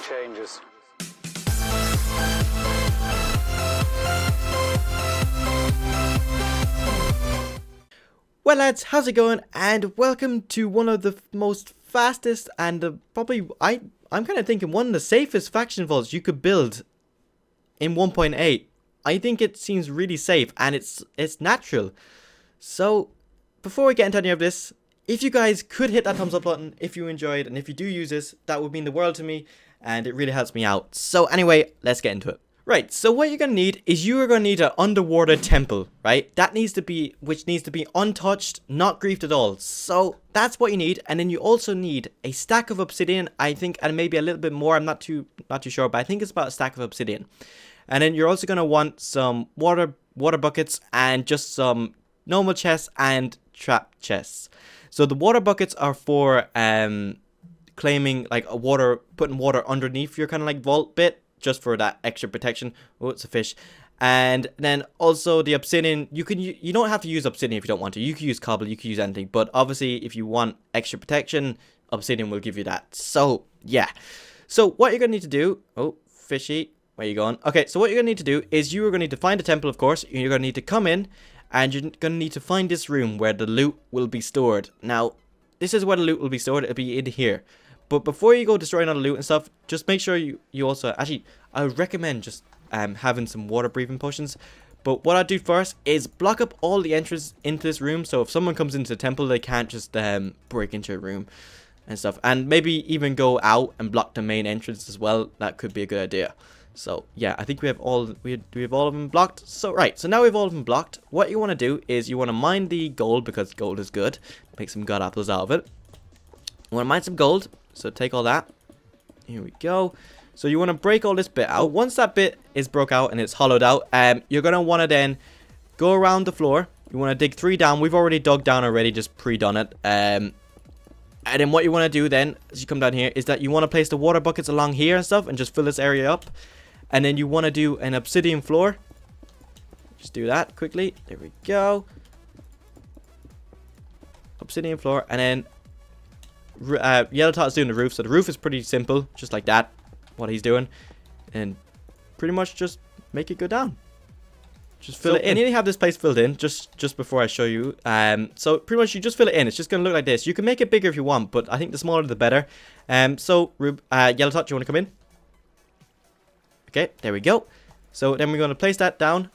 changes. Well lads, how's it going? And welcome to one of the most fastest and probably, I'm kind of thinking one of the safest faction vaults you could build in 1.8. I think it seems really safe and it's natural. So, before we get into any of this, if you guys could hit that thumbs up button if you enjoyed, and if you do use this, that would mean the world to me and it really helps me out. So anyway, let's get into it. Right, so what you're going to need is you are going to need an underwater temple, right? That needs to be, which needs to be untouched, not griefed at all. So that's what you need, and then you also need a stack of obsidian, I think, and maybe a little bit more. I'm not too sure, but I think it's about a stack of obsidian. And then you're also going to want some water buckets and just some normal chests and trap chests. So the water buckets are for claiming like putting water underneath your kind of like vault bit, just for that extra protection. Oh, it's a fish. And then also the obsidian, you don't have to use obsidian if you don't want to. You can use cobble, you can use anything, but obviously if you want extra protection, obsidian will give you that. So yeah, so what you're gonna need to do, oh fishy, where are you going? Okay, so what you're gonna need to do is you are gonna need to find a temple, of course. You're gonna need to come in and you're gonna need to find this room where the loot will be stored. Now this is where the loot will be stored. It'll be in here. But before you go destroying all the loot and stuff, just make sure you also... Actually, I would recommend just having some water breathing potions. But what I do first is block up all the entrances into this room. So if someone comes into the temple, they can't just break into a room and stuff. And maybe even go out and block the main entrance as well. That could be a good idea. So yeah, I think we have all of them blocked. So right, so now we have all of them blocked. What you want to do is you want to mine the gold, because gold is good. Make some god apples out of it. You want to mine some gold. So take all that. Here we go. So you want to break all this bit out. Once that bit is broke out and it's hollowed out, you're going to want to then go around the floor. You want to dig 3 down. We've already dug down already, just pre-done it. And then what you want to do then, as you come down here, is that you want to place the water buckets along here and stuff and just fill this area up. And then you want to do an obsidian floor. Just do that quickly. There we go. Obsidian floor. And then Yellow Tot is doing the roof, so the roof is pretty simple, just like that, what he's doing, and pretty much just make it go down. Just fill it in. I nearly have this place filled in just before I show you. So pretty much you just fill it in. It's just gonna look like this. You can make it bigger if you want, but I think the smaller the better. So Yellow Tot, do you want to come in? Okay, there we go. So then we're gonna place that down.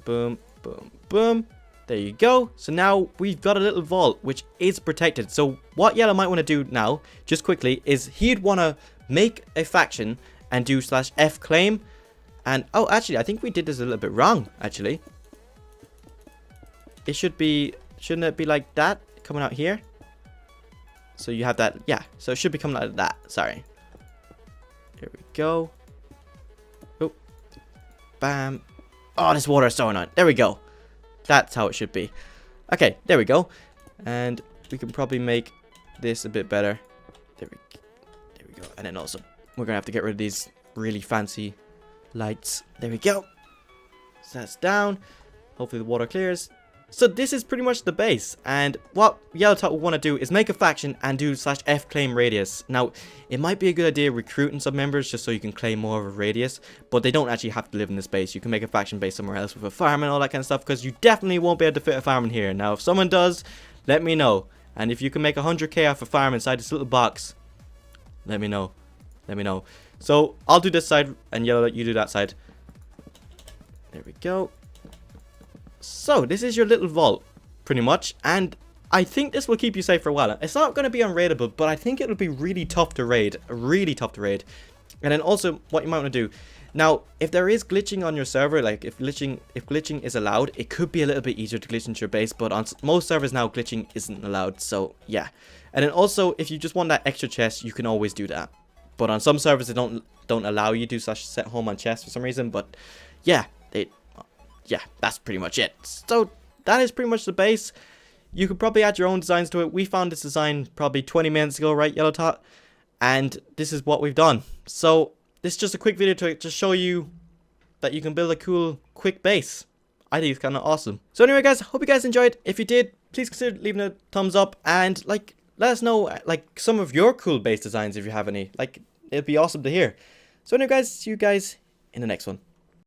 Boom, boom, boom. There you go. So now we've got a little vault which is protected. So what Yellow might want to do now, just quickly, is he'd want to make a faction and do /F claim. And oh, actually, I think we did this a little bit wrong. Actually, it should be, shouldn't it be like that coming out here? So you have that, yeah. So it should be coming out like that. Sorry. Here we go. Oh, bam. Oh, this water is so annoying. There we go. That's how it should be. Okay, there we go. And we can probably make this a bit better. There we go. And then also, we're going to have to get rid of these really fancy lights. There we go. So that's down. Hopefully the water clears. So this is pretty much the base. And what Yellow Tot will want to do is make a faction and do /F claim radius. Now, it might be a good idea recruiting some members just so you can claim more of a radius. But they don't actually have to live in this base. You can make a faction base somewhere else with a farm and all that kind of stuff. Because you definitely won't be able to fit a farm in here. Now, if someone does, let me know. And if you can make 100k off a farm inside this little box, let me know. Let me know. So, I'll do this side and Yellow, you do that side. There we go. So, this is your little vault, pretty much, and I think this will keep you safe for a while. It's not going to be unraidable, but I think it'll be really tough to raid, And then also, what you might want to do, now, if there is glitching on your server, like if glitching is allowed, it could be a little bit easier to glitch into your base, but on most servers now, glitching isn't allowed, so yeah. And then also, if you just want that extra chest, you can always do that. But on some servers, they don't allow you to set home on chests for some reason, but yeah, yeah, that's pretty much it. So that is pretty much the base. You could probably add your own designs to it. We found this design probably 20 minutes ago, right, Yellow Tot? And this is what we've done. So this is just a quick video to just show you that you can build a cool, quick base. I think it's kind of awesome. So anyway, guys, hope you guys enjoyed. If you did, please consider leaving a thumbs up and like let us know like some of your cool base designs if you have any. Like it'd be awesome to hear. So anyway guys, see you guys in the next one.